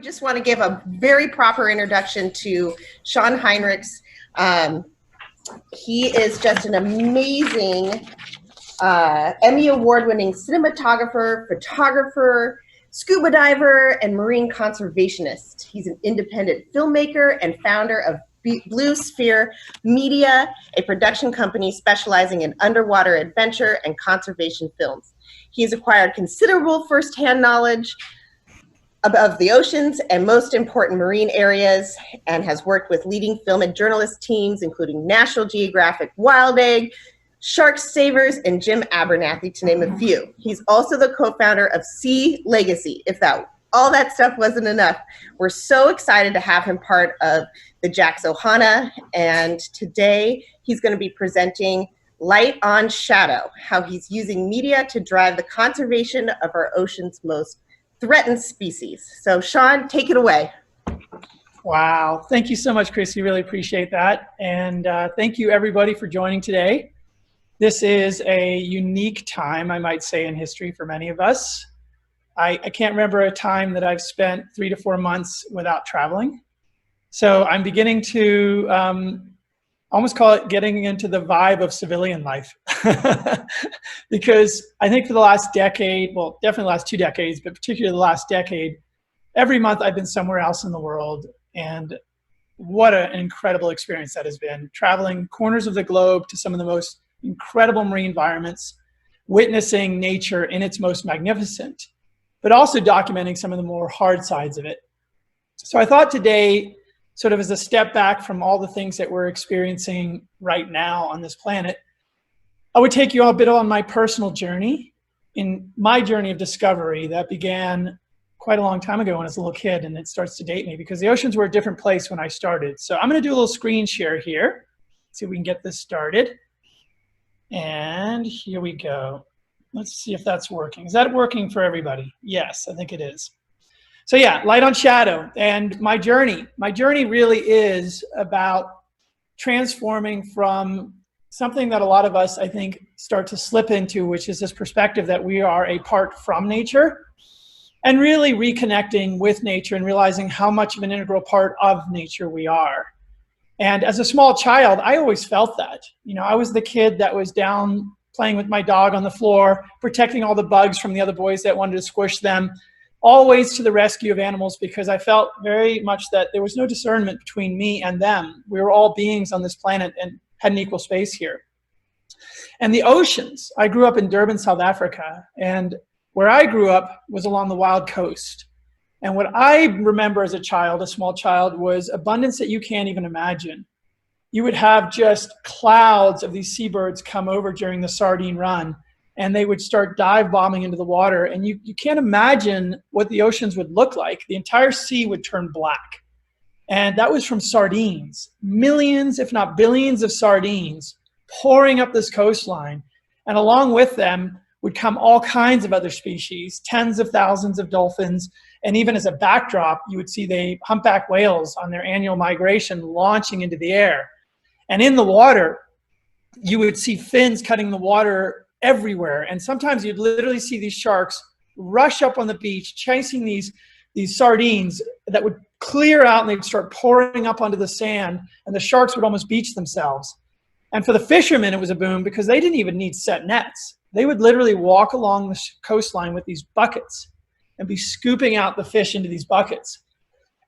just want to give a very proper introduction to Shawn Heinrichs. He is just an amazing Emmy Award-winning cinematographer, photographer, scuba diver, and marine conservationist. He's an independent filmmaker and founder of Blue Sphere Media, a production company specializing in underwater adventure and conservation films. He has acquired considerable firsthand knowledge of the oceans and most important marine areas, and has worked with leading film and journalist teams, including National Geographic, WildAid, Savers and Jim Abernathy, to name a few. He's also the co-founder of SeaLegacy. If all that stuff wasn't enough, we're so excited to have him part of the JAX Ohana, and today he's going to be presenting Light on Shadow, how he's using media to drive the conservation of our ocean's most threatened species. So Shawn, take it away. Wow, thank you so much, Chrissy. Really appreciate that. And thank you everybody for joining today. This is a unique time, I might say, in history for many of us. I can't remember a time that I've spent 3 to 4 months without traveling. So I'm beginning to almost call it getting into the vibe of civilian life. Because I think for the last decade, well, definitely the last 2 decades, but particularly the last decade, every month I've been somewhere else in the world. And what an incredible experience that has been. Traveling corners of the globe to some of the most incredible marine environments, witnessing nature in its most magnificent, but also documenting some of the more hard sides of it. So I thought today, sort of as a step back from all the things that we're experiencing right now on this planet, I would take you a bit on my personal journey, in my journey of discovery that began quite a long time ago when I was a little kid, and it starts to date me because the oceans were a different place when I started. So I'm going to do a little screen share here. See if we can get this started. And here we go. Let's see if that's working. Is that working for everybody? Yes, I think it is. So yeah, Light on Shadow and my journey. My journey really is about transforming from something that a lot of us, I think, start to slip into, which is this perspective that we are a part from nature, and really reconnecting with nature and realizing how much of an integral part of nature we are. And as a small child, I always felt that. You know, I was the kid that was down playing with my dog on the floor, protecting all the bugs from the other boys that wanted to squish them, always to the rescue of animals, because I felt very much that there was no discernment between me and them. We were all beings on this planet and had an equal space here. And the oceans, I grew up in Durban, South Africa, and where I grew up was along the wild coast. And what I remember as a child, a small child, was abundance that you can't even imagine. You would have just clouds of these seabirds come over during the sardine run, and they would start dive bombing into the water. And you can't imagine what the oceans would look like. The entire sea would turn black. And that was from sardines. Millions, if not billions of sardines pouring up this coastline. And along with them would come all kinds of other species, tens of thousands of dolphins. And even as a backdrop, you would see the humpback whales on their annual migration launching into the air. And in the water, you would see fins cutting the water everywhere. And sometimes you'd literally see these sharks rush up on the beach, chasing these sardines that would clear out, and they'd start pouring up onto the sand, and the sharks would almost beach themselves. And for the fishermen, it was a boom because they didn't even need set nets. They would literally walk along the coastline with these buckets and be scooping out the fish into these buckets.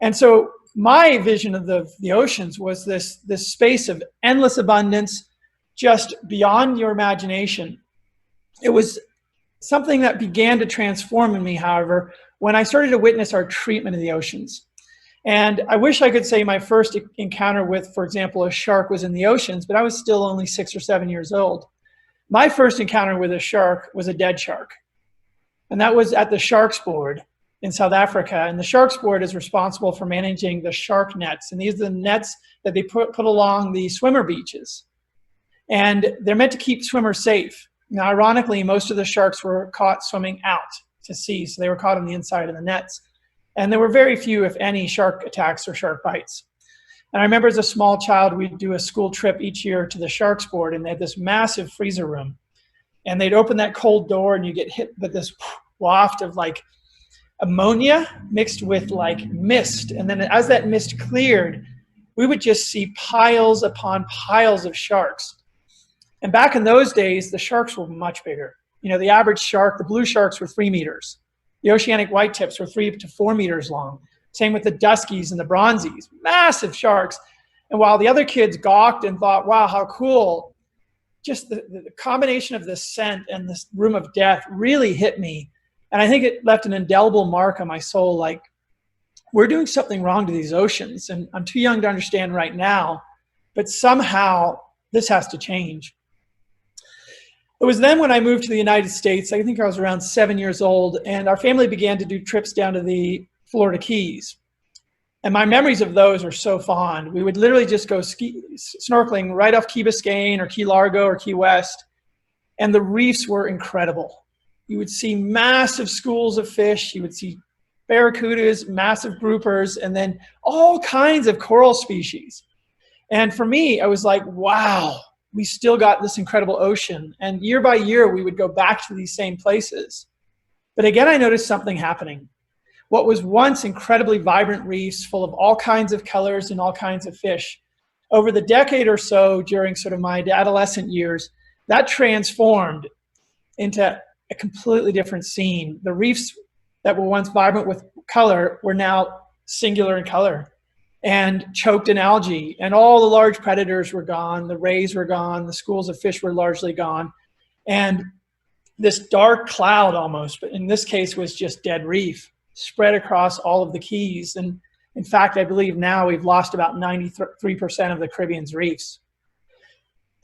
And so my vision of the oceans was this space of endless abundance, just beyond your imagination. It was something that began to transform in me, however, when I started to witness our treatment of the oceans. And I wish I could say my first encounter with, for example, a shark was in the oceans, but I was still only 6 or 7 years old. My first encounter with a shark was a dead shark. And that was at the Sharks Board in South Africa. And the Sharks Board is responsible for managing the shark nets. And these are the nets that they put along the swimmer beaches. And they're meant to keep swimmers safe. Now, ironically, most of the sharks were caught swimming out to sea. So they were caught on the inside of the nets. And there were very few, if any, shark attacks or shark bites. And I remember as a small child, we'd do a school trip each year to the Sharks Board, and they had this massive freezer room. And they'd open that cold door, and you get hit with this waft of like ammonia mixed with like mist. And then as that mist cleared, we would just see piles upon piles of sharks. And back in those days, the sharks were much bigger. You know, the average shark, the blue sharks were 3 meters. The oceanic whitetips were 3 to 4 meters long. Same with the duskies and the bronzies, massive sharks. And while the other kids gawked and thought, wow, how cool, just the combination of this scent and this room of death really hit me. And I think it left an indelible mark on my soul, like, we're doing something wrong to these oceans. And I'm too young to understand right now, but somehow this has to change. It was then when I moved to the United States, I think I was around 7 years old, and our family began to do trips down to the Florida Keys. And my memories of those are so fond. We would literally just go snorkeling right off Key Biscayne or Key Largo or Key West, and the reefs were incredible. You would see massive schools of fish, you would see barracudas, massive groupers, and then all kinds of coral species. And for me, I was like, wow, we still got this incredible ocean. And year by year, we would go back to these same places. But again, I noticed something happening. What was once incredibly vibrant reefs full of all kinds of colors and all kinds of fish, over the decade or so during sort of my adolescent years, that transformed into a completely different scene. The reefs that were once vibrant with color were now singular in color and choked in algae, and all the large predators were gone, the rays were gone, the schools of fish were largely gone, and this dark cloud almost, but in this case was just dead reef, spread across all of the Keys. And in fact, I believe now we've lost about 93% of the Caribbean's reefs.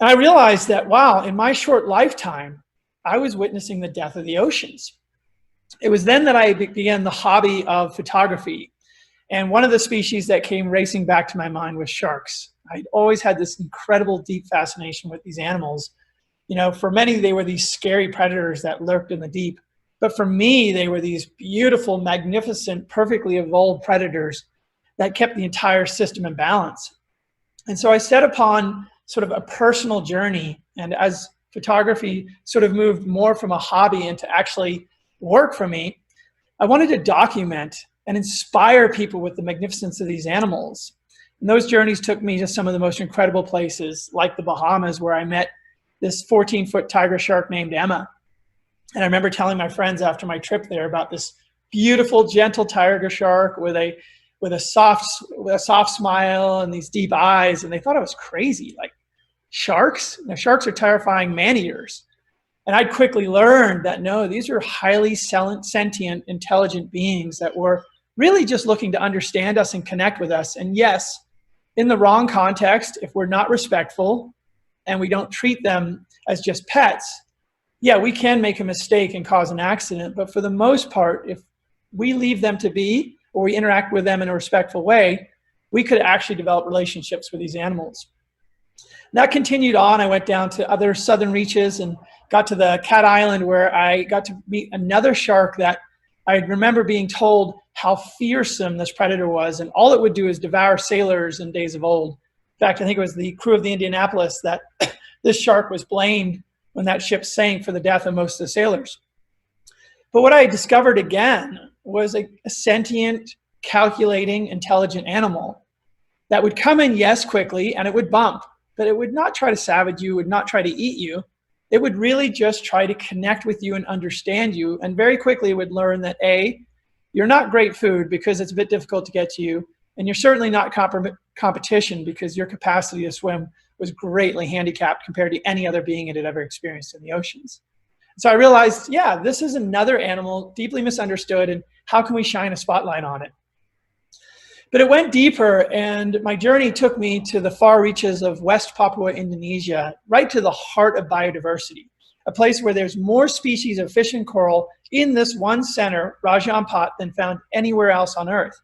And I realized that, wow, in my short lifetime, I was witnessing the death of the oceans. It was then that I began the hobby of photography. And one of the species that came racing back to my mind was sharks. I'd always had this incredible deep fascination with these animals. You know, for many, they were these scary predators that lurked in the deep. But for me, they were these beautiful, magnificent, perfectly evolved predators that kept the entire system in balance. And so I set upon sort of a personal journey. And as photography sort of moved more from a hobby into actually work for me, I wanted to document and inspire people with the magnificence of these animals. And those journeys took me to some of the most incredible places, like the Bahamas, where I met this 14-foot tiger shark named Emma. And I remember telling my friends after my trip there about this beautiful, gentle tiger shark with a soft smile and these deep eyes, and they thought I was crazy. Like, sharks? Now, sharks are terrifying man-eaters. And I quickly learned that no, these are highly sentient, intelligent beings that were really just looking to understand us and connect with us. And yes, in the wrong context, if we're not respectful and we don't treat them as just pets, yeah, we can make a mistake and cause an accident. But for the most part, if we leave them to be, or we interact with them in a respectful way, we could actually develop relationships with these animals. That continued on. I went down to other southern reaches and got to the Cat Island, where I got to meet another shark that I remember being told how fearsome this predator was, and all it would do is devour sailors in days of old. In fact, I think it was the crew of the Indianapolis that this shark was blamed when that ship sank for the death of most of the sailors. But what I discovered again was a sentient, calculating, intelligent animal that would come in, yes, quickly, and it would bump, but it would not try to savage you, would not try to eat you. It would really just try to connect with you and understand you, and very quickly would learn that A, you're not great food because it's a bit difficult to get to you, and you're certainly not competition because your capacity to swim was greatly handicapped compared to any other being it had ever experienced in the oceans. So I realized, yeah, this is another animal deeply misunderstood, and how can we shine a spotlight on it? But it went deeper, and my journey took me to the far reaches of West Papua, Indonesia, right to the heart of biodiversity, a place where there's more species of fish and coral in this one center, Raja Ampat, than found anywhere else on Earth.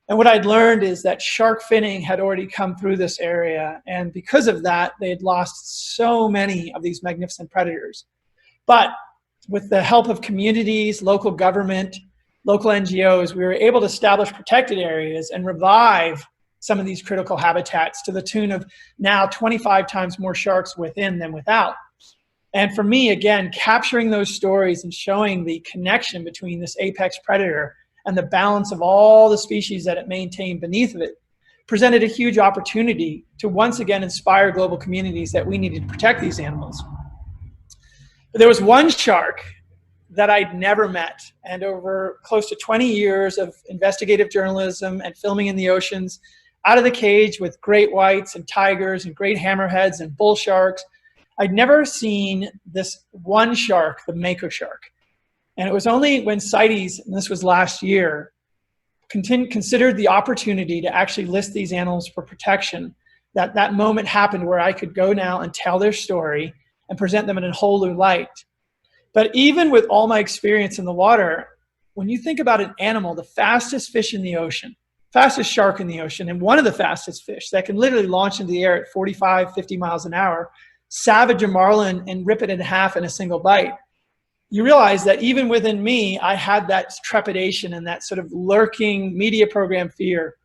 And what I'd learned is that shark finning had already come through this area, and because of that, they had lost so many of these magnificent predators. But with the help of communities, local government, local NGOs, we were able to establish protected areas and revive some of these critical habitats to the tune of now 25 times more sharks within than without. And for me, again, capturing those stories and showing the connection between this apex predator and the balance of all the species that it maintained beneath of it presented a huge opportunity to once again inspire global communities that we needed to protect these animals. But there was one shark that I'd never met, and over close to 20 years of investigative journalism and filming in the oceans, out of the cage with great whites and tigers and great hammerheads and bull sharks, I'd never seen this one shark, the mako shark. And it was only when CITES, and this was last year, considered the opportunity to actually list these animals for protection, that that moment happened where I could go now and tell their story and present them in a whole new light. But even with all my experience in the water, when you think about an animal, the fastest fish in the ocean, fastest shark in the ocean, and one of the fastest fish that can literally launch into the air at 45, 50 miles an hour, savage a marlin and rip it in half in a single bite, you realize that even within me, I had that trepidation and that sort of lurking media program fear.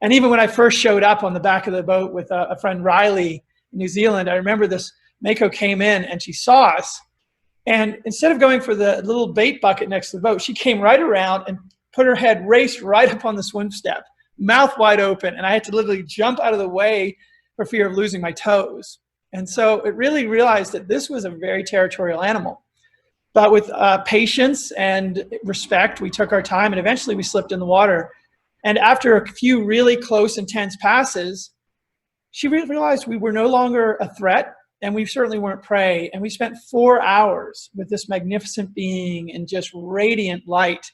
And even when I first showed up on the back of the boat with a friend, Riley, in New Zealand, I remember this mako came in and she saw us. And instead of going for the little bait bucket next to the boat, she came right around and put her head, raced right up on the swim step, mouth wide open. And I had to literally jump out of the way for fear of losing my toes. And so it really realized that this was a very territorial animal. But with patience and respect, we took our time and eventually we slipped in the water. And after a few really close, intense passes, she realized we were no longer a threat. And we certainly weren't prey. And we spent 4 hours with this magnificent being in just radiant light,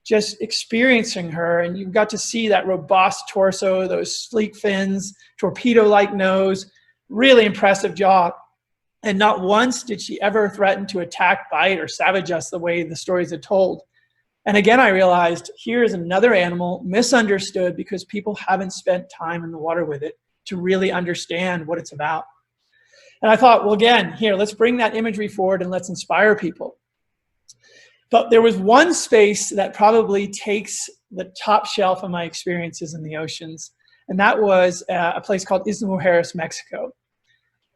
just experiencing her. And you got to see that robust torso, those sleek fins, torpedo-like nose, really impressive jaw. And not once did she ever threaten to attack, bite, or savage us the way the stories had told. And again, I realized here is another animal misunderstood because people haven't spent time in the water with it to really understand what it's about. And I thought, well, again, here, let's bring that imagery forward and let's inspire people. But there was one space that probably takes the top shelf of my experiences in the oceans, and that was a place called Isla Mujeres, Mexico.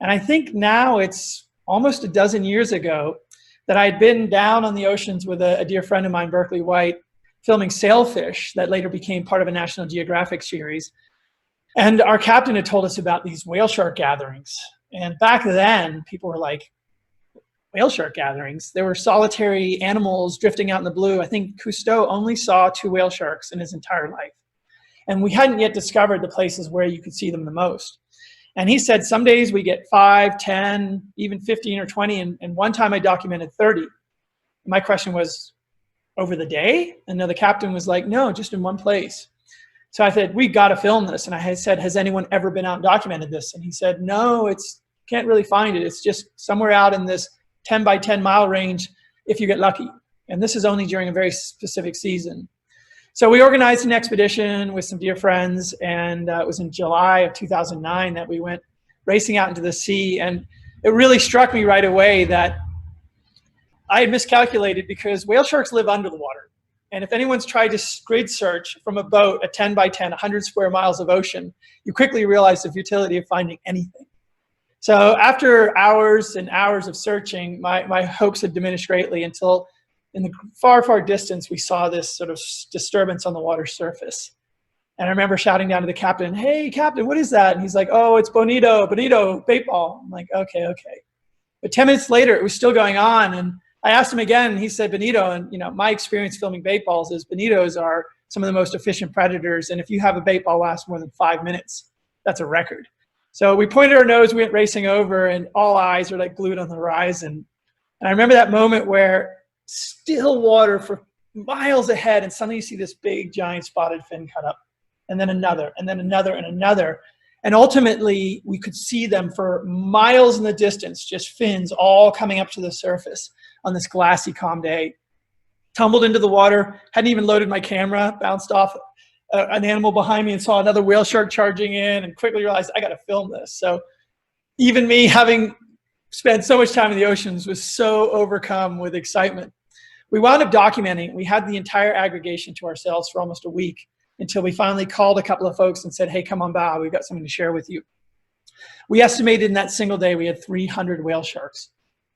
And I think now it's almost a dozen years ago that I had been down on the oceans with a dear friend of mine, Berkeley White, filming sailfish that later became part of a National Geographic series. And our captain had told us about these whale shark gatherings. And back then, people were like, whale shark gatherings? There were solitary animals drifting out in the blue. I think Cousteau only saw 2 whale sharks in his entire life. And we hadn't yet discovered the places where you could see them the most. And he said, some days we get 5, 10, even 15 or 20. And one time I documented 30. My question was, over the day? And the captain was like, no, just in one place. So I said, we got to film this. And I said, has anyone ever been out and documented this? And he said, no, can't really find it. It's just somewhere out in this 10 by 10 mile range if you get lucky. And this is only during a very specific season. So we organized an expedition with some dear friends. And it was in July of 2009 that we went racing out into the sea. And it really struck me right away that I had miscalculated because whale sharks live under the water. And if anyone's tried to grid search from a boat, a 10 by 10, 100 square miles of ocean, you quickly realize the futility of finding anything. So after hours and hours of searching, my hopes had diminished greatly until in the far, far distance, we saw this sort of disturbance on the water surface. And I remember shouting down to the captain, hey, captain, what is that? And he's like, oh, it's bonito, bait ball. I'm like, okay. But 10 minutes later, it was still going on. And I asked him again, and he said bonito. And my experience filming bait balls is bonitos are some of the most efficient predators. And if you have a bait ball last more than 5 minutes, that's a record. So we pointed our nose, we went racing over, and all eyes are like glued on the horizon. And I remember that moment where still water for miles ahead, and suddenly you see this big, giant spotted fin cut up, and then another, and then another, and another. And ultimately, we could see them for miles in the distance, just fins all coming up to the surface on this glassy, calm day. Tumbled into the water, hadn't even loaded my camera, bounced off an animal behind me and saw another whale shark charging in, and quickly realized I got to film this. So even me, having spent so much time in the oceans, was so overcome with excitement. We wound up documenting. We had the entire aggregation to ourselves for almost a week until we finally called a couple of folks and said, hey, come on by, we've got something to share with you. We estimated in that single day we had 300 whale sharks.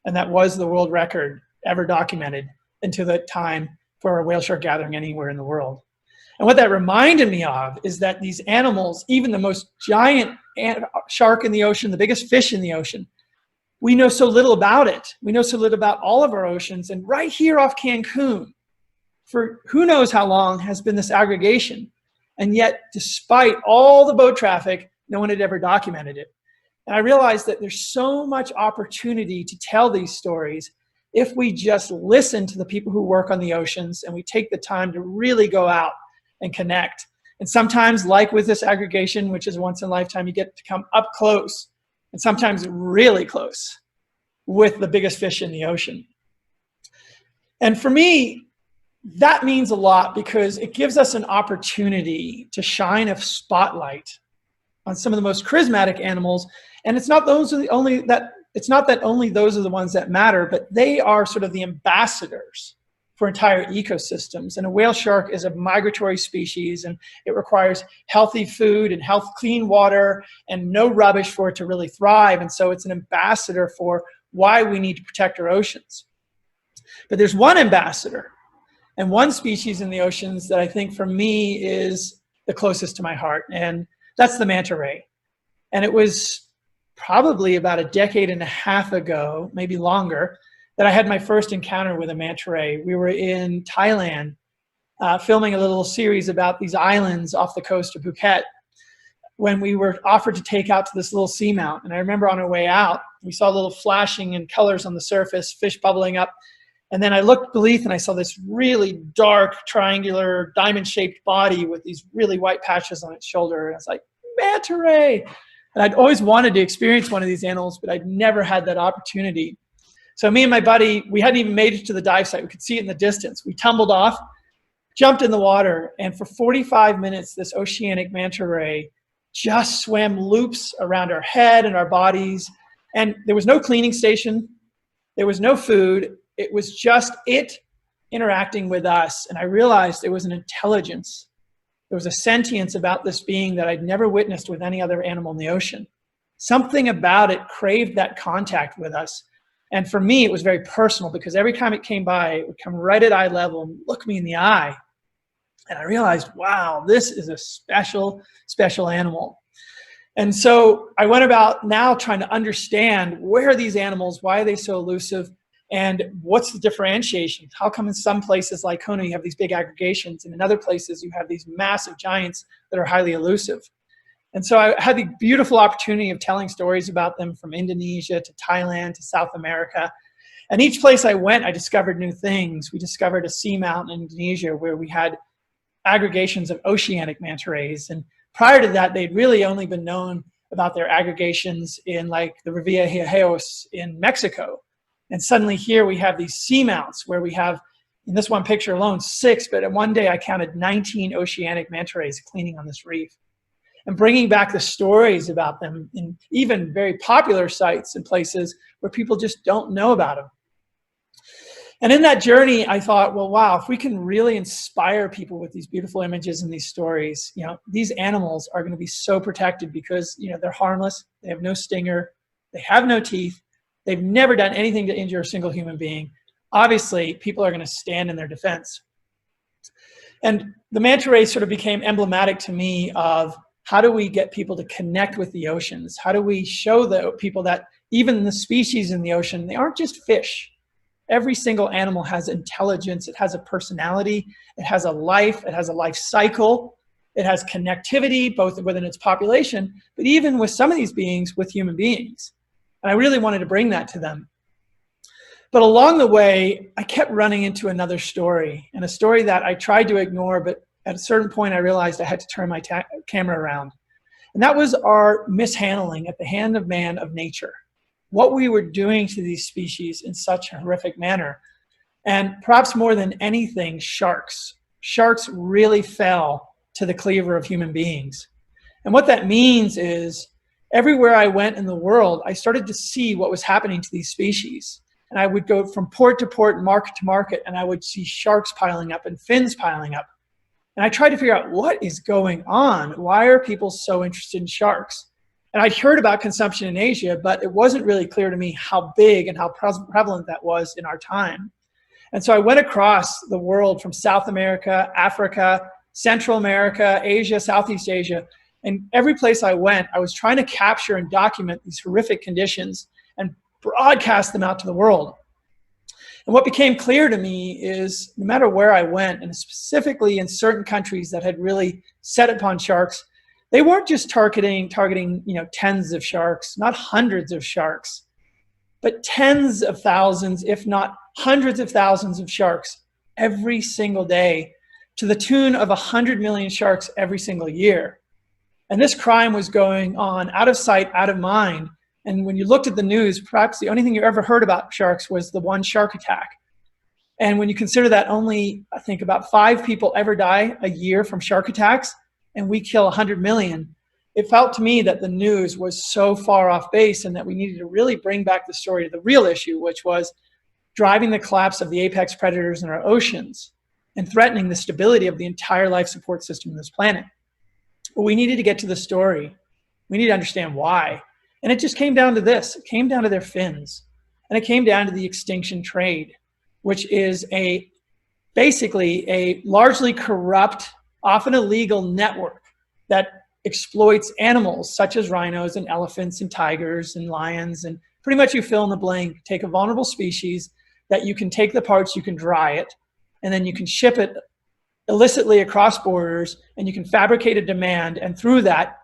And that was the world record ever documented until that time for a whale shark gathering anywhere in the world. And what that reminded me of is that these animals, even the most giant shark in the ocean, the biggest fish in the ocean, we know so little about it. We know so little about all of our oceans. And right here off Cancun, for who knows how long, has been this aggregation. And yet, despite all the boat traffic, no one had ever documented it. And I realized that there's so much opportunity to tell these stories if we just listen to the people who work on the oceans and we take the time to really go out and connect. And sometimes, like with this aggregation, which is once in a lifetime, you get to come up close and sometimes really close with the biggest fish in the ocean. And for me, that means a lot because it gives us an opportunity to shine a spotlight on some of the most charismatic animals. And it's not it's not that only those are the ones that matter, but they are sort of the ambassadors for entire ecosystems. And a whale shark is a migratory species, and it requires healthy food and clean water and no rubbish for it to really thrive. And so it's an ambassador for why we need to protect our oceans. But there's one ambassador and one species in the oceans that I think for me is the closest to my heart, and that's the manta ray. And it was probably about a decade and a half ago, maybe longer, that I had my first encounter with a manta ray. We were in Thailand filming a little series about these islands off the coast of Phuket when we were offered to take out to this little seamount. And I remember on our way out, we saw little flashing and colors on the surface, fish bubbling up. And then I looked beneath and I saw this really dark, triangular, diamond-shaped body with these really white patches on its shoulder. And I was like, manta ray! And I'd always wanted to experience one of these animals, but I'd never had that opportunity. So me and my buddy, we hadn't even made it to the dive site. We could see it in the distance. We tumbled off, jumped in the water, and for 45 minutes, this oceanic manta ray just swam loops around our head and our bodies. And there was no cleaning station. There was no food. It was just it interacting with us. And I realized there was an intelligence. There was a sentience about this being that I'd never witnessed with any other animal in the ocean. Something about it craved that contact with us. And for me, it was very personal because every time it came by, it would come right at eye level and look me in the eye. And I realized, wow, this is a special, special animal. And so I went about now trying to understand where are these animals, why are they so elusive, and what's the differentiation? How come in some places like Kona you have these big aggregations, and in other places you have these massive giants that are highly elusive? And so I had the beautiful opportunity of telling stories about them from Indonesia to Thailand to South America. And each place I went, I discovered new things. We discovered a seamount in Indonesia where we had aggregations of oceanic manta rays. And prior to that, they'd really only been known about their aggregations in like the Revillagigedos in Mexico. And suddenly here we have these seamounts where we have, in this one picture alone, 6, but in one day I counted 19 oceanic manta rays cleaning on this reef. And bringing back the stories about them in even very popular sites and places where people just don't know about them. And in that journey, I thought, well, wow, if we can really inspire people with these beautiful images and these stories, these animals are going to be so protected because, they're harmless. They have no stinger. They have no teeth. They've never done anything to injure a single human being. Obviously, people are going to stand in their defense. And the manta ray sort of became emblematic to me of how do we get people to connect with the oceans? How do we show the people that even the species in the ocean, they aren't just fish. Every single animal has intelligence. It has a personality. It has a life. It has a life cycle. It has connectivity, both within its population, but even with some of these beings, with human beings. And I really wanted to bring that to them. But along the way, I kept running into another story, and a story that I tried to ignore, but at a certain point, I realized I had to turn my camera around. And that was our mishandling at the hand of man of nature. What we were doing to these species in such a horrific manner. And perhaps more than anything, sharks. Sharks really fell to the cleaver of human beings. And what that means is everywhere I went in the world, I started to see what was happening to these species. And I would go from port to port, market to market, and I would see sharks piling up and fins piling up. And I tried to figure out what is going on. Why are people so interested in sharks? And I'd heard about consumption in Asia, but it wasn't really clear to me how big and how prevalent that was in our time. And so I went across the world from South America, Africa, Central America, Asia, Southeast Asia. And every place I went, I was trying to capture and document these horrific conditions and broadcast them out to the world. And what became clear to me is no matter where I went, and specifically in certain countries that had really set upon sharks, they weren't just targeting tens of sharks, not hundreds of sharks, but tens of thousands, if not hundreds of thousands of sharks every single day, to the tune of 100 million sharks every single year. And this crime was going on out of sight, out of mind. And when you looked at the news, perhaps the only thing you ever heard about sharks was the one shark attack. And when you consider that only, I think, about 5 people ever die a year from shark attacks, and we kill 100 million, it felt to me that the news was so far off base and that we needed to really bring back the story to the real issue, which was driving the collapse of the apex predators in our oceans and threatening the stability of the entire life support system on this planet. But we needed to get to the story. We needed to understand why. And it just came down to this. It came down to their fins. And it came down to the extinction trade, which is basically a largely corrupt, often illegal network that exploits animals such as rhinos and elephants and tigers and lions. And pretty much you fill in the blank, take a vulnerable species that you can take the parts, you can dry it, and then you can ship it illicitly across borders, and you can fabricate a demand, and through that,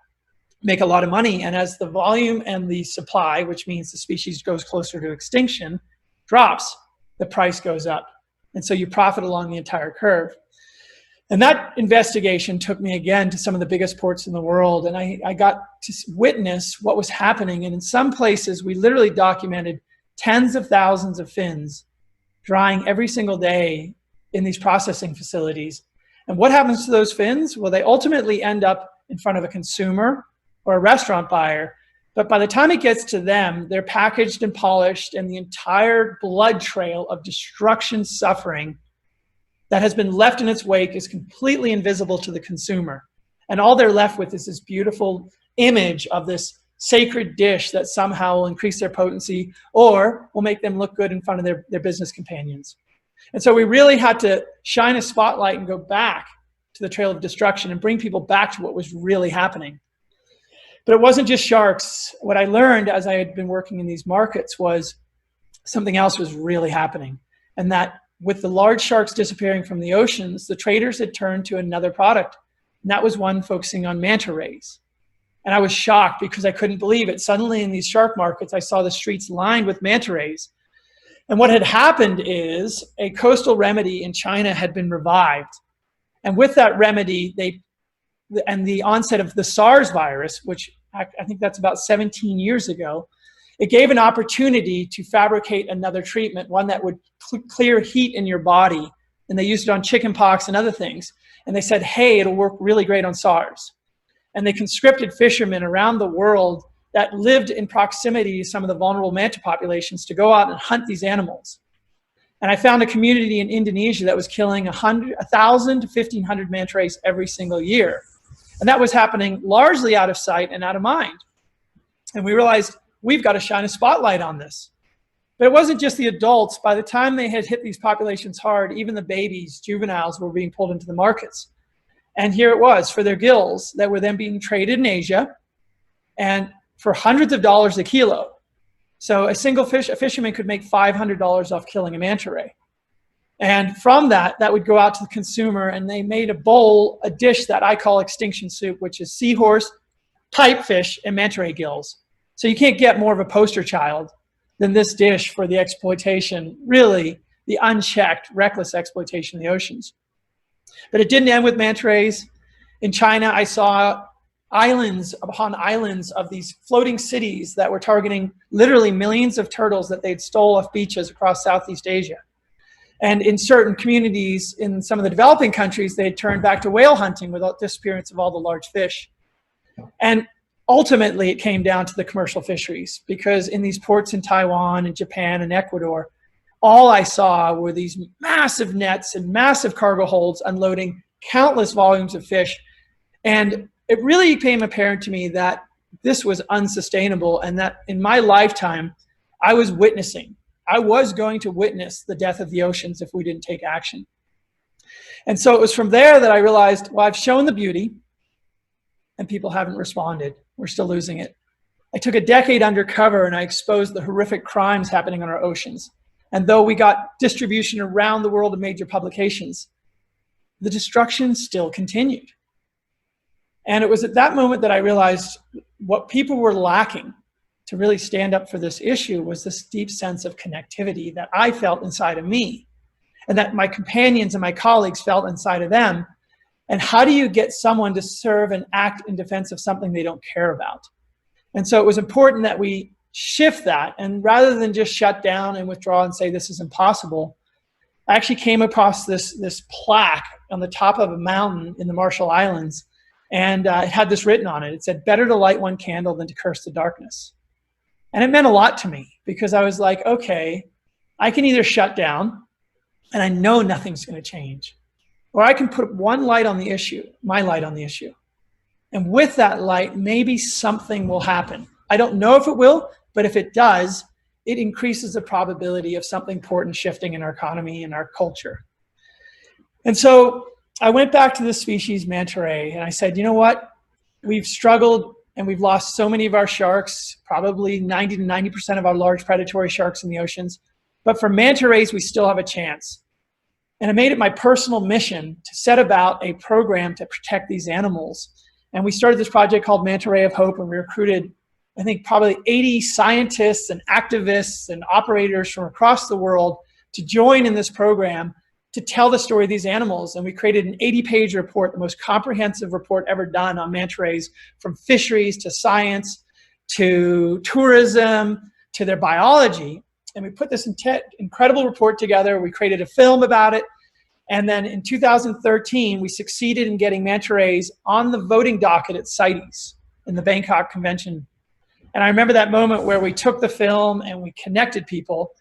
make a lot of money. And as the volume and the supply, which means the species goes closer to extinction, drops, the price goes up. And so you profit along the entire curve. And that investigation took me again to some of the biggest ports in the world. And I got to witness what was happening. And in some places, we literally documented tens of thousands of fins drying every single day in these processing facilities. And what happens to those fins? Well, they ultimately end up in front of a consumer or a restaurant buyer. But by the time it gets to them, they're packaged and polished, and the entire blood trail of destruction, suffering that has been left in its wake is completely invisible to the consumer. And all they're left with is this beautiful image of this sacred dish that somehow will increase their potency or will make them look good in front of their business companions. And so we really had to shine a spotlight and go back to the trail of destruction and bring people back to what was really happening. But it wasn't just sharks. What I learned as I had been working in these markets was something else was really happening. And that with the large sharks disappearing from the oceans, the traders had turned to another product. And that was one focusing on manta rays. And I was shocked because I couldn't believe it. Suddenly in these shark markets, I saw the streets lined with manta rays. And what had happened is a coastal remedy in China had been revived. And with that remedy, and the onset of the SARS virus, which I think that's about 17 years ago, it gave an opportunity to fabricate another treatment, one that would clear heat in your body. And they used it on chickenpox and other things. And they said, hey, it'll work really great on SARS. And they conscripted fishermen around the world that lived in proximity to some of the vulnerable manta populations to go out and hunt these animals. And I found a community in Indonesia that was killing 1,000 to 1,500 manta rays every single year. And that was happening largely out of sight and out of mind. And we realized we've got to shine a spotlight on this. But it wasn't just the adults. By the time they had hit these populations hard, even the babies, juveniles, were being pulled into the markets. And here it was for their gills that were then being traded in Asia and for hundreds of dollars a kilo. So a fisherman could make $500 off killing a manta ray. And from that would go out to the consumer, and they made a dish that I call extinction soup, which is seahorse, pipefish, and manta ray gills. So you can't get more of a poster child than this dish for the exploitation, really the unchecked, reckless exploitation of the oceans. But it didn't end with manta rays. In China, I saw islands upon islands of these floating cities that were targeting literally millions of turtles that they'd stole off beaches across Southeast Asia. And in certain communities in some of the developing countries, they had turned back to whale hunting with the disappearance of all the large fish. And ultimately, it came down to the commercial fisheries, because in these ports in Taiwan and Japan and Ecuador, all I saw were these massive nets and massive cargo holds unloading countless volumes of fish. And it really became apparent to me that this was unsustainable, and that in my lifetime, I was going to witness the death of the oceans if we didn't take action. And so it was from there that I realized, well, I've shown the beauty and people haven't responded. We're still losing it. I took a decade undercover and I exposed the horrific crimes happening on our oceans. And though we got distribution around the world of major publications, the destruction still continued. And it was at that moment that I realized what people were lacking to really stand up for this issue was this deep sense of connectivity that I felt inside of me, and that my companions and my colleagues felt inside of them. And how do you get someone to serve and act in defense of something they don't care about? And so it was important that we shift that, and rather than just shut down and withdraw and say this is impossible, I actually came across this plaque on the top of a mountain in the Marshall Islands, and it had this written on it. It said, "Better to light one candle than to curse the darkness." And it meant a lot to me, because I was like, okay, I can either shut down and I know nothing's going to change, or I can put one light on the issue, my light on the issue. And with that light, maybe something will happen. I don't know if it will, but if it does, it increases the probability of something important shifting in our economy and our culture. And so I went back to the species manta ray and I said, you know what? We've struggled and we've lost so many of our sharks, probably 90 to 90% of our large predatory sharks in the oceans. But for manta rays, we still have a chance. And I made it my personal mission to set about a program to protect these animals. And we started this project called Manta Ray of Hope, and we recruited, I think, probably 80 scientists and activists and operators from across the world to join in this program to tell the story of these animals. And we created an 80-page report, the most comprehensive report ever done on manta rays, from fisheries to science to tourism to their biology. And we put this incredible report together. We created a film about it. And then in 2013, we succeeded in getting manta rays on the voting docket at CITES in the Bangkok Convention. And I remember that moment where we took the film and we connected people,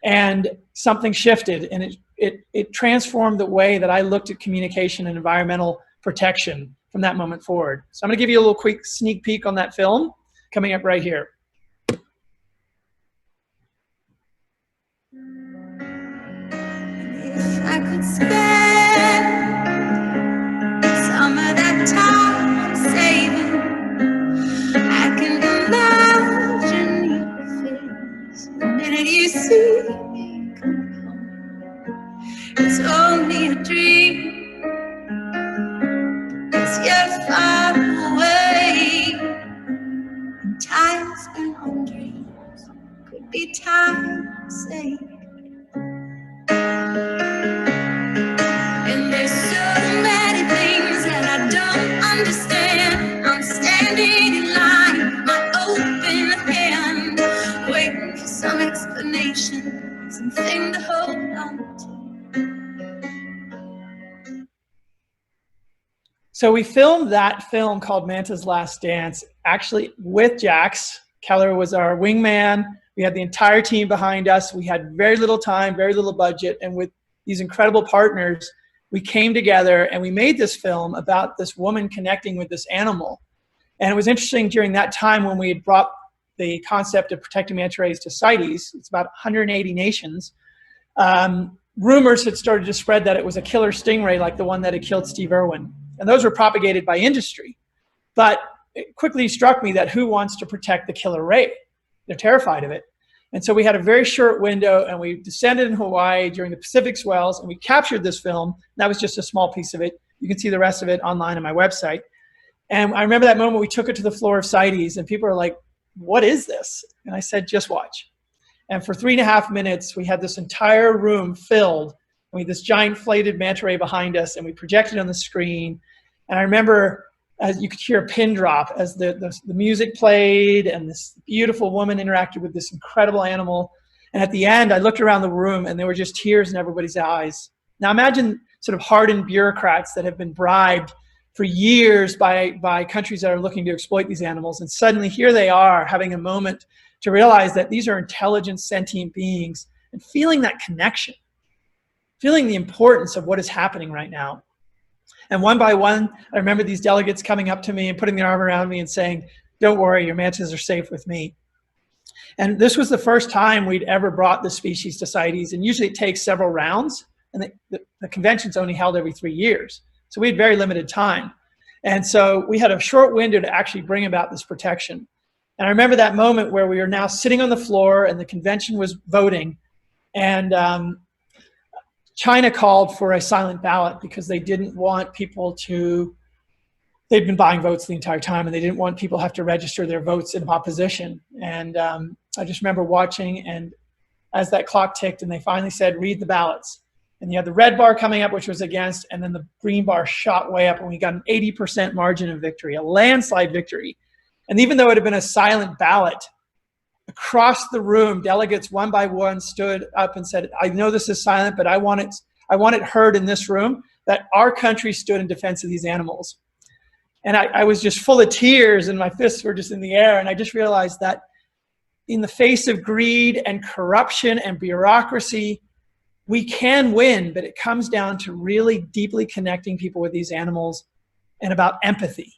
and something shifted, and it transformed the way that I looked at communication and environmental protection from that moment forward. So I'm going to give you a little quick sneak peek on that film coming up right here. If I could spend some of that time saving, I can imagine your face the minute you see me come home. It's only a dream, it's yet far away, and time spent on dreams could be time saved. And there's so many things that I don't understand. I'm standing in line, my open hand, waiting for some explanation, something to hold on to. So we filmed that film called Manta's Last Dance, actually with Jax. Keller was our wingman. We had the entire team behind us. We had very little time, very little budget, and with these incredible partners, we came together and we made this film about this woman connecting with this animal. And it was interesting during that time when we had brought the concept of protecting manta rays to CITES, it's about 180 nations, rumors had started to spread that it was a killer stingray like the one that had killed Steve Irwin. And those were propagated by industry. But it quickly struck me that who wants to protect the killer ray? They're terrified of it. And so we had a very short window, and we descended in Hawaii during the Pacific swells, and we captured this film. That was just a small piece of it. You can see the rest of it online on my website. And I remember that moment we took it to the floor of CITES, and people were like, what is this? And I said, just watch. And for 3.5 minutes, we had this entire room filled. And we had this giant flated manta ray behind us, and we projected on the screen. And I remember as you could hear a pin drop as the music played, and this beautiful woman interacted with this incredible animal. And at the end, I looked around the room and there were just tears in everybody's eyes. Now imagine sort of hardened bureaucrats that have been bribed for years by countries that are looking to exploit these animals. And suddenly here they are having a moment to realize that these are intelligent, sentient beings, and feeling that connection, feeling the importance of what is happening right now. And one by one, I remember these delegates coming up to me and putting their arm around me and saying, don't worry, your mantas are safe with me. And this was the first time we'd ever brought the species to CITES, and usually it takes several rounds, and the convention's only held every 3 years. So we had very limited time. And so we had a short window to actually bring about this protection. And I remember that moment where we were now sitting on the floor and the convention was voting, and China called for a silent ballot because they didn't want people to, they'd been buying votes the entire time, and they didn't want people to have to register their votes in opposition. And I just remember watching, and as that clock ticked and they finally said, read the ballots. And you had the red bar coming up, which was against, and then the green bar shot way up, and we got an 80% margin of victory, a landslide victory. And even though it had been a silent ballot, across the room, delegates one by one stood up and said, I know this is silent, but I want it heard in this room that our country stood in defense of these animals. And I was just full of tears, and my fists were just in the air. And I just realized that in the face of greed and corruption and bureaucracy, we can win, but it comes down to really deeply connecting people with these animals and about empathy.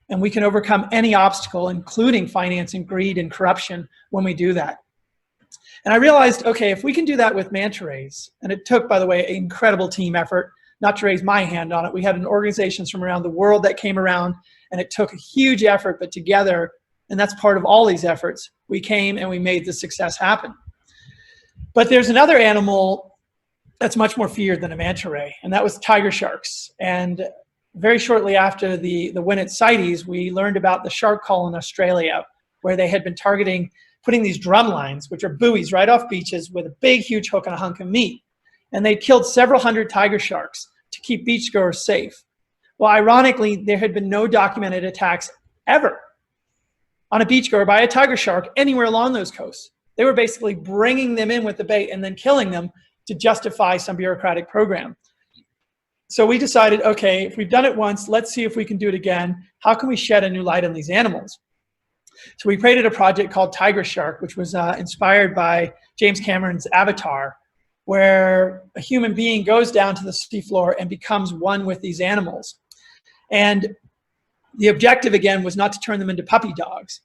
And we can overcome any obstacle, including financing, greed, and corruption when we do that. And I realized, okay, if we can do that with manta rays, and it took, by the way, an incredible team effort, not to raise my hand on it. We had organizations from around the world that came around, and it took a huge effort, but together, and that's part of all these efforts, we came and we made the success happen. But there's another animal that's much more feared than a manta ray, and that was tiger sharks. And very shortly after the win at CITES, we learned about the shark call in Australia, where they had been targeting, putting these drum lines, which are buoys right off beaches with a big, huge hook and a hunk of meat. And they killed several hundred tiger sharks to keep beachgoers safe. Well, ironically, there had been no documented attacks ever on a beachgoer by a tiger shark anywhere along those coasts. They were basically bringing them in with the bait and then killing them to justify some bureaucratic program. So we decided, okay, if we've done it once, let's see if we can do it again. How can we shed a new light on these animals? So we created a project called Tiger Shark, which was inspired by James Cameron's Avatar, where a human being goes down to the seafloor and becomes one with these animals. And the objective, again, was not to turn them into puppy dogs,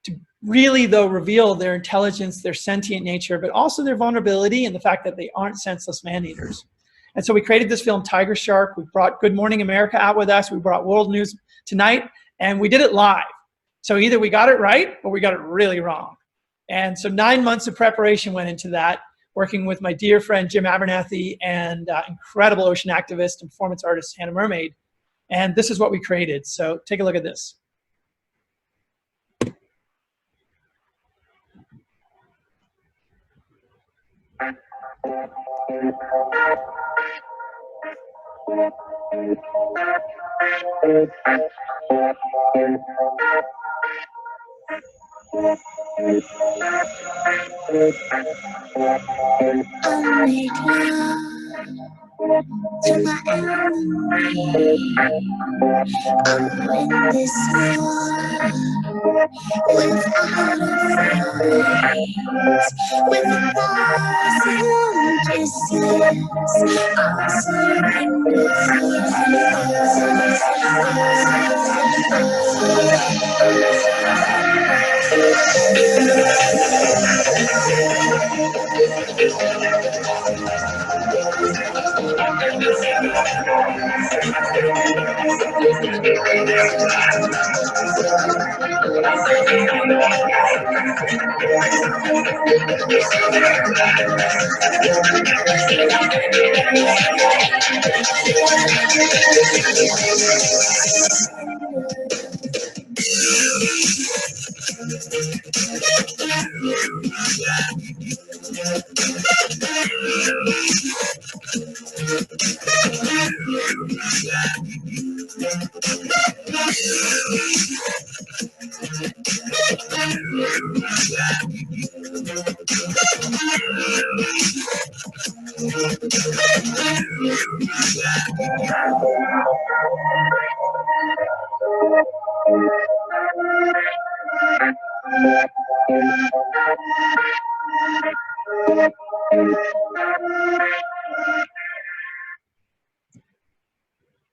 to really, though, reveal their intelligence, their sentient nature, but also their vulnerability and the fact that they aren't senseless man-eaters. And so we created this film, Tiger Shark. We brought Good Morning America out with us. We brought World News Tonight, and we did it live. So either we got it right or we got it really wrong. And so 9 months of preparation went into that, working with my dear friend Jim Abernathy and incredible ocean activist and performance artist Hannah Mermaid. And this is what we created. So take a look at this. I make love to my enemy. I'm in this war without a fight. With a thousand kisses, I'll surrender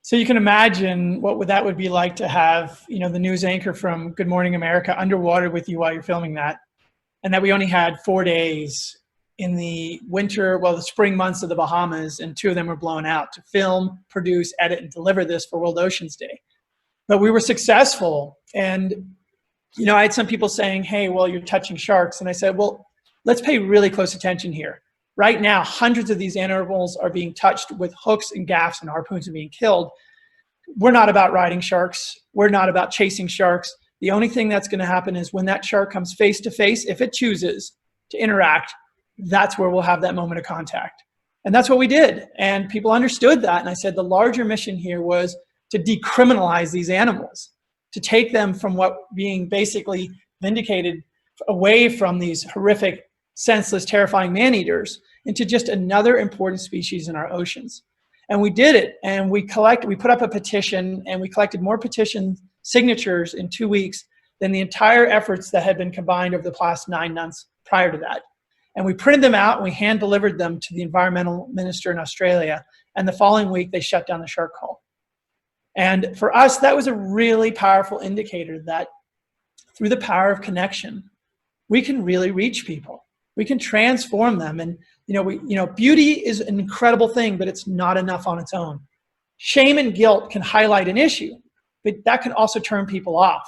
So you can imagine what that would be like to have, you know, the news anchor from Good Morning America underwater with you while you're filming that, and that we only had 4 days in the winter, well, the spring months of the Bahamas, and 2 of them were blown out to film, produce, edit, and deliver this for World Oceans Day. But we were successful. And, you know, I had some people saying, hey, well, you're touching sharks. And I said, well, let's pay really close attention here. Right now, hundreds of these animals are being touched with hooks and gaffs, and harpoons are being killed. We're not about riding sharks. We're not about chasing sharks. The only thing that's going to happen is when that shark comes face to face, if it chooses to interact, that's where we'll have that moment of contact. And that's what we did. And people understood that. And I said the larger mission here was to decriminalize these animals, to take them from what being basically vindicated away from these horrific, senseless, terrifying man-eaters into just another important species in our oceans. And we did it. And we put up a petition, and we collected more petition signatures in 2 weeks than the entire efforts that had been combined over the past 9 months prior to that. And we printed them out, and we hand delivered them to the environmental minister in Australia. And the following week, they shut down the shark call. And for us, that was a really powerful indicator that through the power of connection, we can really reach people. We can transform them. And beauty is an incredible thing, but it's not enough on its own. Shame and guilt can highlight an issue, but that can also turn people off.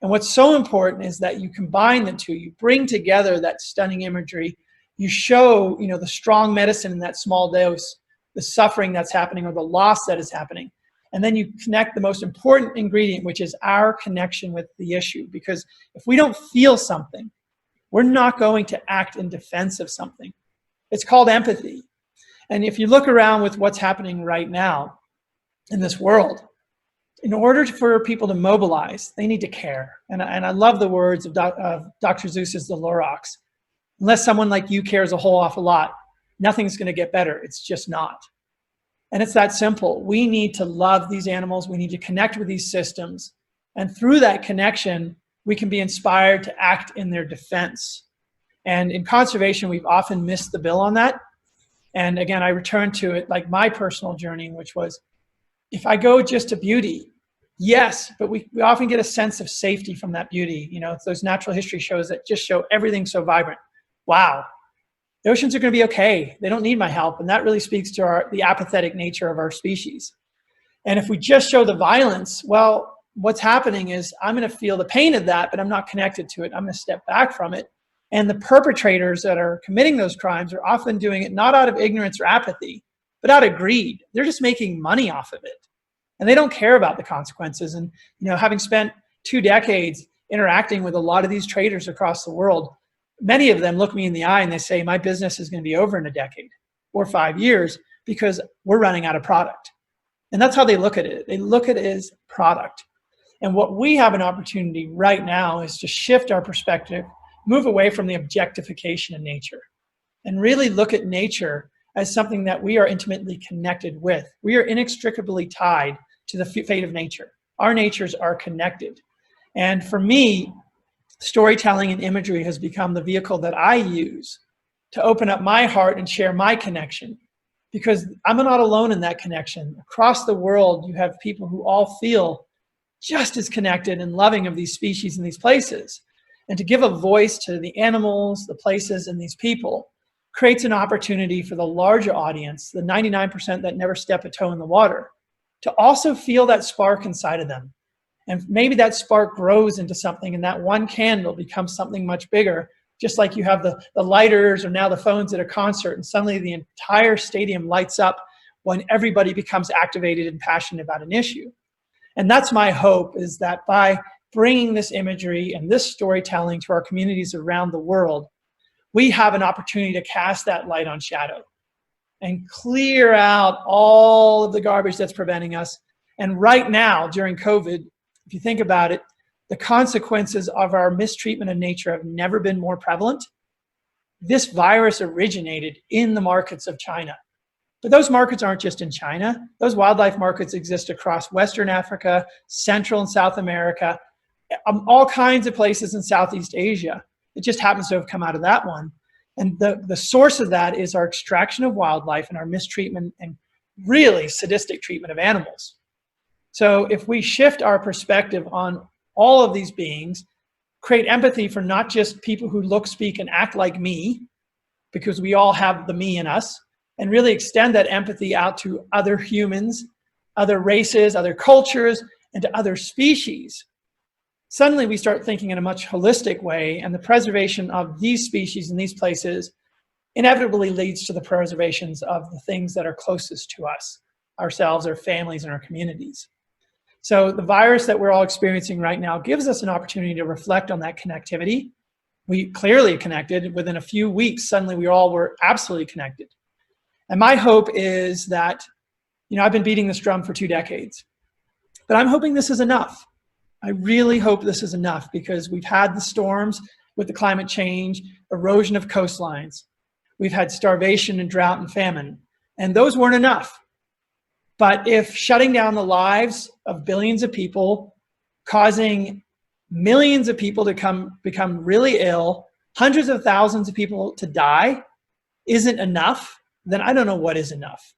And what's so important is that you combine the two. You bring together that stunning imagery. You show, the strong medicine in that small dose, the suffering that's happening or the loss that is happening. And then you connect the most important ingredient, which is our connection with the issue. Because if we don't feel something, we're not going to act in defense of something. It's called empathy. And if you look around with what's happening right now in this world, in order for people to mobilize, they need to care. And I love the words of Dr. Seuss's The Lorax. Unless someone like you cares a whole awful lot, nothing's going to get better. It's just not. And it's that simple. We need to love these animals. We need to connect with these systems. And through that connection, we can be inspired to act in their defense. And in conservation, we've often missed the bill on that. And again, I return to it like my personal journey, which was, if I go just to beauty, yes, but we often get a sense of safety from that beauty. It's those natural history shows that just show everything so vibrant. Wow, the oceans are going to be okay. They don't need my help. And that really speaks to the apathetic nature of our species. And if we just show the violence, well, what's happening is I'm going to feel the pain of that, but I'm not connected to it. I'm going to step back from it. And the perpetrators that are committing those crimes are often doing it not out of ignorance or apathy, but out of greed. They're just making money off of it. And they don't care about the consequences. And, having spent 2 decades interacting with a lot of these traders across the world, many of them look me in the eye and they say, my business is going to be over in a decade or 5 years because we're running out of product. And that's how they look at it. They look at it as product. And what we have an opportunity right now is to shift our perspective, move away from the objectification of nature, and really look at nature as something that we are intimately connected with. We are inextricably tied to the fate of nature. Our natures are connected. And for me, storytelling and imagery has become the vehicle that I use to open up my heart and share my connection, because I'm not alone in that connection. Across the world, you have people who all feel just as connected and loving of these species and these places. And to give a voice to the animals, the places, and these people creates an opportunity for the larger audience, the 99% that never step a toe in the water, to also feel that spark inside of them. And maybe that spark grows into something, and that one candle becomes something much bigger, just like you have the lighters or now the phones at a concert, and suddenly the entire stadium lights up when everybody becomes activated and passionate about an issue. And that's my hope, is that by bringing this imagery and this storytelling to our communities around the world, we have an opportunity to cast that light on shadow and clear out all of the garbage that's preventing us. And right now, during COVID, if you think about it, the consequences of our mistreatment of nature have never been more prevalent. This virus originated in the markets of China. But those markets aren't just in China. Those wildlife markets exist across Western Africa, Central and South America, all kinds of places in Southeast Asia. It just happens to have come out of that one. And the source of that is our extraction of wildlife and our mistreatment and really sadistic treatment of animals. So if we shift our perspective on all of these beings, create empathy for not just people who look, speak, and act like me, because we all have the me in us, and really extend that empathy out to other humans, other races, other cultures, and to other species, suddenly we start thinking in a much holistic way, and the preservation of these species in these places inevitably leads to the preservations of the things that are closest to us, ourselves, our families, and our communities. So the virus that we're all experiencing right now gives us an opportunity to reflect on that connectivity. We clearly connected. Within a few weeks, suddenly we all were absolutely connected. And my hope is that, I've been beating this drum for 2 decades, but I'm hoping this is enough. I really hope this is enough, because we've had the storms with the climate change, erosion of coastlines. We've had starvation and drought and famine, and those weren't enough. But if shutting down the lives of billions of people, causing millions of people to become really ill, hundreds of thousands of people to die, isn't enough, then I don't know what is enough.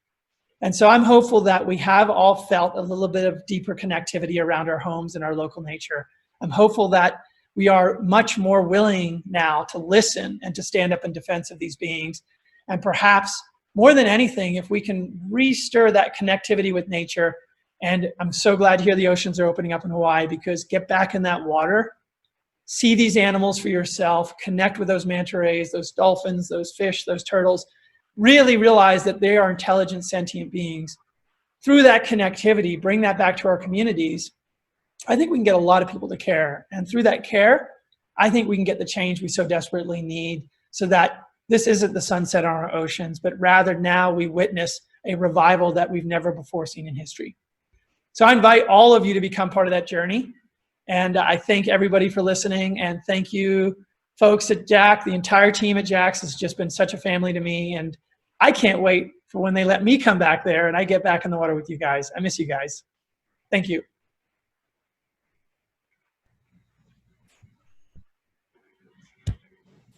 And so I'm hopeful that we have all felt a little bit of deeper connectivity around our homes and our local nature. I'm hopeful that we are much more willing now to listen and to stand up in defense of these beings. And perhaps more than anything, if we can restir that connectivity with nature. And I'm so glad to hear the oceans are opening up in Hawaii, because get back in that water, see these animals for yourself, connect with those manta rays, those dolphins, those fish, those turtles, really realize that they are intelligent, sentient beings. Through that connectivity, bring that back to our communities. I think we can get a lot of people to care. And through that care, I think we can get the change we so desperately need, so that this isn't the sunset on our oceans, but rather now we witness a revival that we've never before seen in history. So I invite all of you to become part of that journey. And I thank everybody for listening. And thank you, folks at JAC. The entire team at JAX has just been such a family to me. And I can't wait for when they let me come back there and I get back in the water with you guys. I miss you guys. Thank you.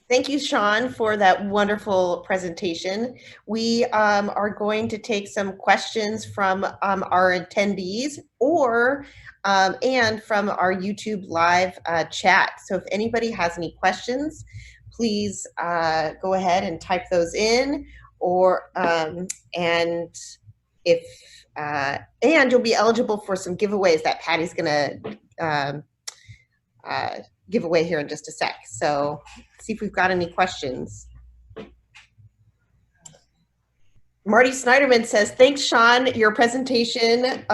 Thank you, Shawn, for that wonderful presentation. We are going to take some questions from our attendees and from our YouTube live chat. So if anybody has any questions, please go ahead and type those in, and you'll be eligible for some giveaways that Patty's gonna give away here in just a sec. So see if we've got any questions. Marty Snyderman says, thanks, Shawn. Your presentation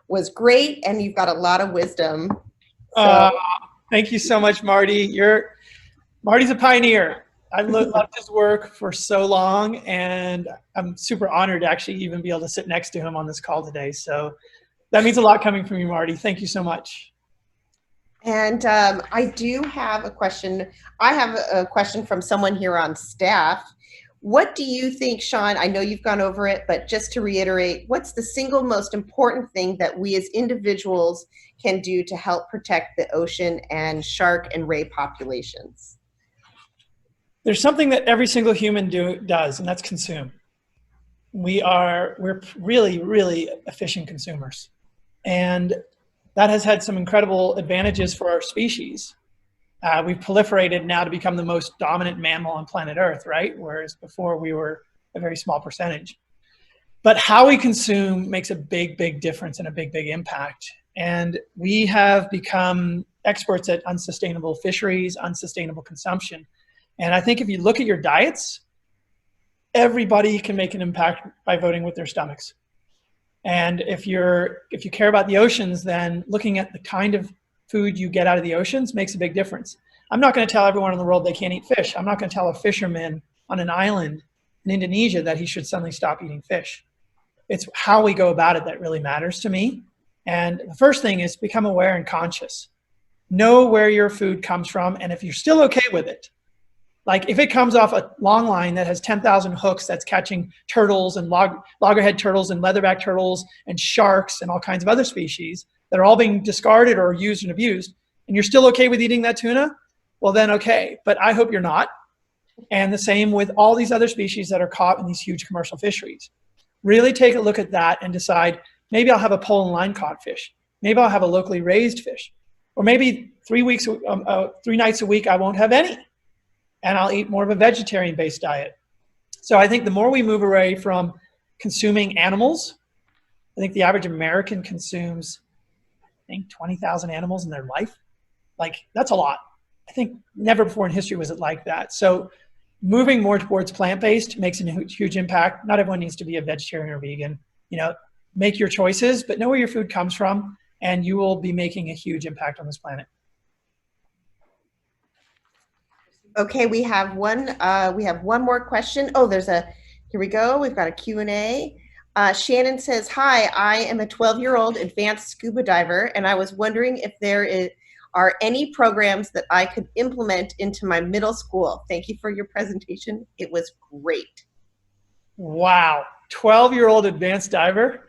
was great, and you've got a lot of wisdom. So, thank you so much, Marty. Marty's a pioneer. I've loved his work for so long, and I'm super honored to actually even be able to sit next to him on this call today. So that means a lot coming from you, Marty. Thank you so much. And I do have a question. I have a question from someone here on staff. What do you think, Shawn? I know you've gone over it, but just to reiterate, what's the single most important thing that we as individuals can do to help protect the ocean and shark and ray populations? There's something that every single human does, and that's consume. We're really, really efficient consumers. And that has had some incredible advantages for our species. We've proliferated now to become the most dominant mammal on planet Earth, right? Whereas before we were a very small percentage. But how we consume makes a big, big difference and a big, big impact. And we have become experts at unsustainable fisheries, unsustainable consumption. And I think if you look at your diets, everybody can make an impact by voting with their stomachs. And if you care about the oceans, then looking at the kind of food you get out of the oceans makes a big difference. I'm not going to tell everyone in the world they can't eat fish. I'm not going to tell a fisherman on an island in Indonesia that he should suddenly stop eating fish. It's how we go about it that really matters to me. And the first thing is become aware and conscious. Know where your food comes from, and if you're still okay with it, like if it comes off a long line that has 10,000 hooks that's catching turtles and loggerhead turtles and leatherback turtles and sharks and all kinds of other species that are all being discarded or used and abused, and you're still okay with eating that tuna, well then okay, but I hope you're not. And the same with all these other species that are caught in these huge commercial fisheries. Really take a look at that and decide, Maybe I'll have a pole and line caught fish. Maybe I'll have a locally raised fish. Or maybe 3 nights a week I won't have any, and I'll eat more of a vegetarian-based diet. So I think the more we move away from consuming animals, I think the average American consumes, I think, 20,000 animals in their life. Like, that's a lot. I think never before in history was it like that. So moving more towards plant-based makes a huge impact. Not everyone needs to be a vegetarian or vegan. You know, make your choices, but know where your food comes from, and you will be making a huge impact on this planet. Okay, we have one more question. Oh, here we go. We've got a Q&A. Shannon says, hi, I am a 12-year-old advanced scuba diver, and I was wondering if there are any programs that I could implement into my middle school. Thank you for your presentation. It was great. Wow, 12-year-old advanced diver.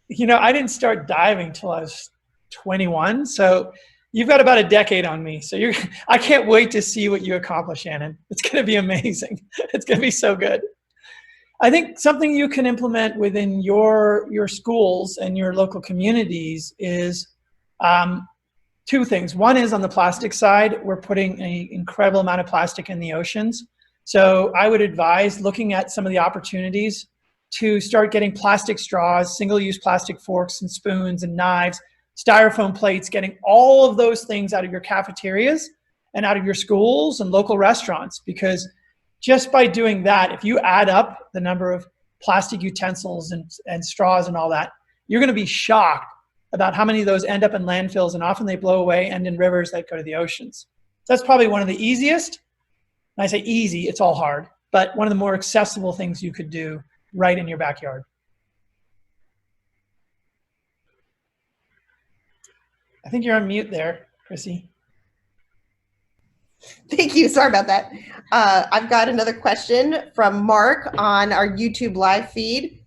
You know, I didn't start diving till I was 21, so you've got about a decade on me. So I can't wait to see what you accomplish, Shannon. It's going to be amazing. It's going to be so good. I think something you can implement within your schools and your local communities is two things. One is on the plastic side, we're putting an incredible amount of plastic in the oceans. So I would advise looking at some of the opportunities to start getting plastic straws, single-use plastic forks and spoons and knives, styrofoam plates, getting all of those things out of your cafeterias and out of your schools and local restaurants. Because just by doing that, if you add up the number of plastic utensils and straws and all that, you're going to be shocked about how many of those end up in landfills, and often they blow away, end in rivers that go to the oceans. So that's probably one of the easiest. And I say easy, it's all hard, but one of the more accessible things you could do right in your backyard. I think you're on mute there, Chrissy. Thank you. Sorry about that. I've got another question from Mark on our YouTube live feed.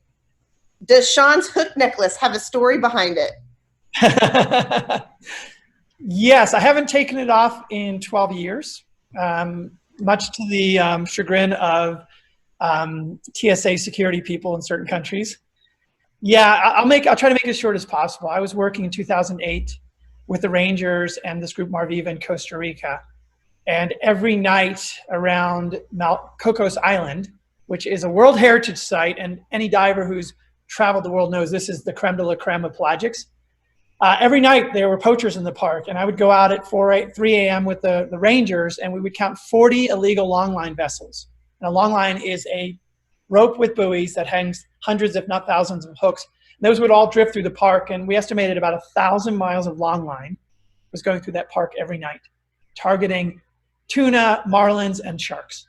Does Shawn's hook necklace have a story behind it? Yes, I haven't taken it off in 12 years, much to the chagrin of TSA security people in certain countries. Yeah, I'll try to make it as short as possible. I was working in 2008 with the Rangers and this group Marviva in Costa Rica. And every night around Cocos Island, which is a World Heritage Site, and any diver who's traveled the world knows this is the creme de la creme of pelagics. Every night there were poachers in the park, and I would go out at 3 a.m. with the Rangers, and we would count 40 illegal longline vessels. And a longline is a rope with buoys that hangs hundreds, if not thousands, of hooks. And those would all drift through the park, and we estimated about 1,000 miles of longline was going through that park every night, targeting tuna, marlins, and sharks.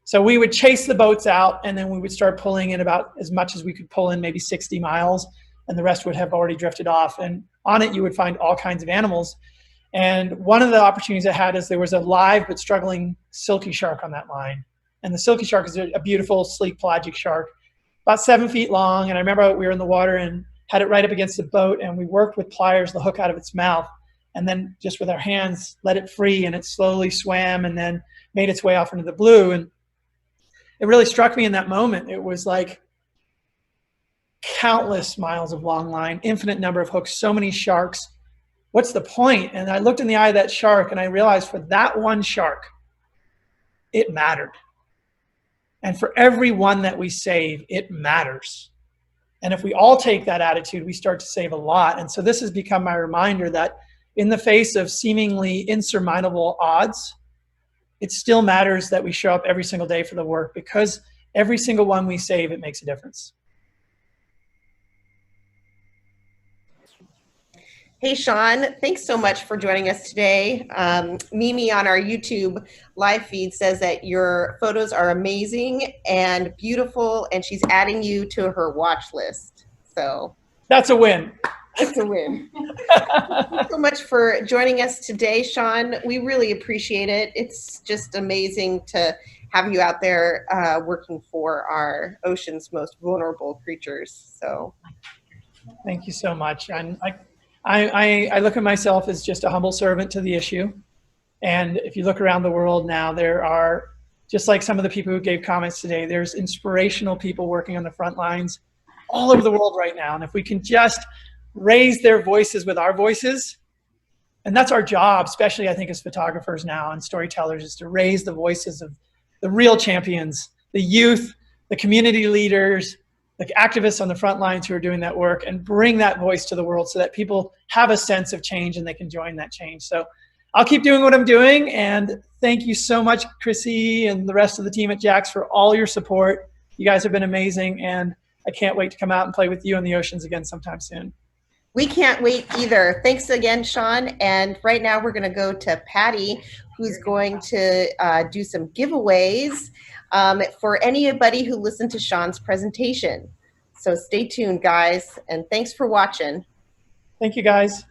So we would chase the boats out, and then we would start pulling in about as much as we could pull in, maybe 60 miles, and the rest would have already drifted off. And on it, you would find all kinds of animals. And one of the opportunities I had is there was a live but struggling silky shark on that line. And the silky shark is a beautiful, sleek, pelagic shark, about 7 feet long. And I remember we were in the water and had it right up against the boat, and we worked with pliers the hook out of its mouth, and then just with our hands let it free, and it slowly swam and then made its way off into the blue. And it really struck me in that moment. It was like countless miles of long line, infinite number of hooks, so many sharks. What's the point? And I looked in the eye of that shark, and I realized for that one shark, it mattered. And for every one that we save, it matters. And if we all take that attitude, we start to save a lot. And so this has become my reminder that in the face of seemingly insurmountable odds, it still matters that we show up every single day for the work, because every single one we save, it makes a difference. Hey, Shawn, thanks so much for joining us today. Mimi on our YouTube live feed says that your photos are amazing and beautiful, and she's adding you to her watch list. So that's a win. It's a win. Thank you so much for joining us today, Shawn. We really appreciate it. It's just amazing to have you out there working for our ocean's most vulnerable creatures. So thank you so much. And I look at myself as just a humble servant to the issue. And if you look around the world now, there are, just like some of the people who gave comments today, there's inspirational people working on the front lines all over the world right now. And if we can just raise their voices with our voices, and that's our job, especially I think as photographers now and storytellers, is to raise the voices of the real champions, the youth, the community leaders, the activists on the front lines who are doing that work, and bring that voice to the world so that people have a sense of change and they can join that change. So I'll keep doing what I'm doing, and thank you so much, Chrissy and the rest of the team at Jax, for all your support. You guys have been amazing, and I can't wait to come out and play with you in the oceans again sometime soon. We can't wait either. Thanks again, Shawn. And right now we're going to go to Patty, who's going to do some giveaways for anybody who listened to Shawn's presentation. So stay tuned, guys, and thanks for watching. Thank you, guys.